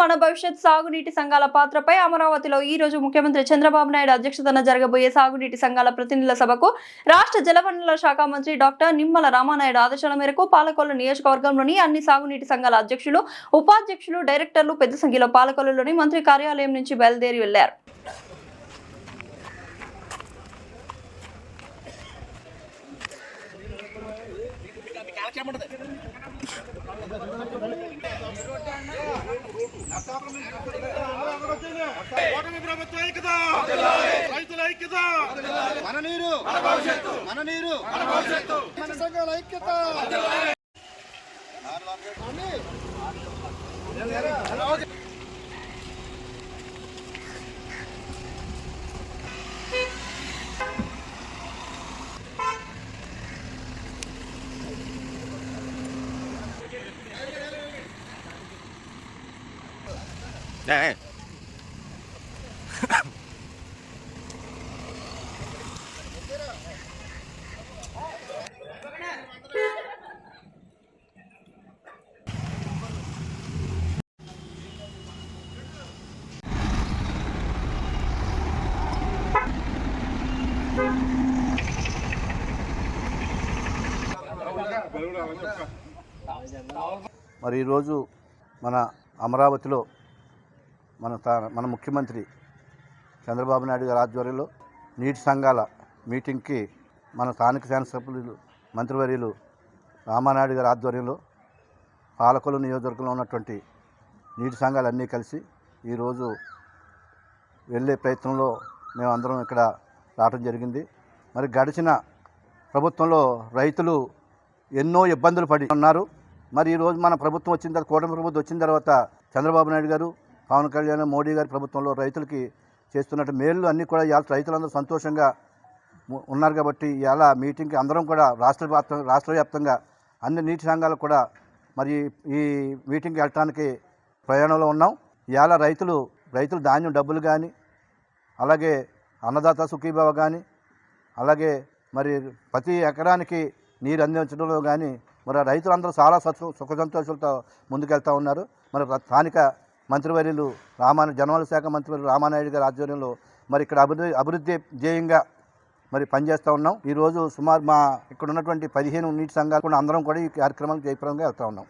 మన భవిష్యత్ సాగునీటి సంఘాల పాత్రపై అమరావతిలో ఈ రోజు ముఖ్యమంత్రి చంద్రబాబు నాయుడు అధ్యక్షతన జరగబోయే సాగునీటి సంఘాల ప్రతినిధుల సభకు రాష్ట్ర జలవనరుల శాఖ మంత్రి డాక్టర్ నిమ్మల రామానాయుడు ఆదేశాల మేరకు పాలకొల్లు నియోజకవర్గంలోని అన్ని సాగునీటి సంఘాల అధ్యక్షులు, ఉపాధ్యక్షులు, డైరెక్టర్లు పెద్ద సంఖ్యలో పాలకొల్లులోని మంత్రి కార్యాలయం నుంచి బయలుదేరి వెళ్లారు. మరి ఈరోజు మన అమరావతిలో మన ముఖ్యమంత్రి చంద్రబాబు నాయుడు గారి ఆధ్వర్యంలో నీటి సంఘాల మీటింగ్కి మన స్థానిక శాసనసభ్యులు మంత్రివర్యులు రామానాయుడు గారి ఆధ్వర్యంలో పాలకొల్లు నియోజకవర్గంలో ఉన్నటువంటి నీటి సంఘాలన్నీ కలిసి ఈరోజు వెళ్ళే ప్రయత్నంలో మేమందరం ఇక్కడ రావడం జరిగింది. మరి గడిచిన ప్రభుత్వంలో రైతులు ఎన్నో ఇబ్బందులు పడి ఉన్నారు. మరి ఈరోజు మన ప్రభుత్వం వచ్చిన తర్వాత, కూటమి ప్రభుత్వం వచ్చిన తర్వాత చంద్రబాబు నాయుడు గారు, పవన్ కళ్యాణ్, మోడీ గారి ప్రభుత్వంలో రైతులకి చేస్తున్నట్టు మేలు అన్నీ కూడా ఇవాళ రైతులందరూ సంతోషంగా ఉన్నారు. కాబట్టి ఇవాళ మీటింగ్కి అందరం కూడా రాష్ట్ర వ్యాప్తంగా అన్ని నీటి సంఘాలు కూడా మరి ఈ మీటింగ్కి వెళ్ళటానికి ప్రయాణంలో ఉన్నాం. ఇవాళ రైతులు ధాన్యం డబ్బులు కానీ, అలాగే అన్నదాత సుఖీభావ కానీ, అలాగే మరి ప్రతి ఎకరానికి నీరు అందించడంలో కానీ మరి రైతులందరూ చాలా సుఖ సంతోషాలతో ముందుకెళ్తూ ఉన్నారు. మరి స్థానిక మంత్రివర్యులు జనవనరుల శాఖ మంత్రివర్యులు రామానాయుడు గారి ఆధ్వర్యంలో మరి ఇక్కడ అభివృద్ధి ధ్యేయంగా మరి పనిచేస్తూ ఉన్నాం. ఈరోజు సుమారు ఇక్కడ ఉన్నటువంటి 15 నీటి సంఘాలు కూడా అందరం కూడా ఈ కార్యక్రమానికి జయప్రదంగా వెళ్తూ ఉన్నాం.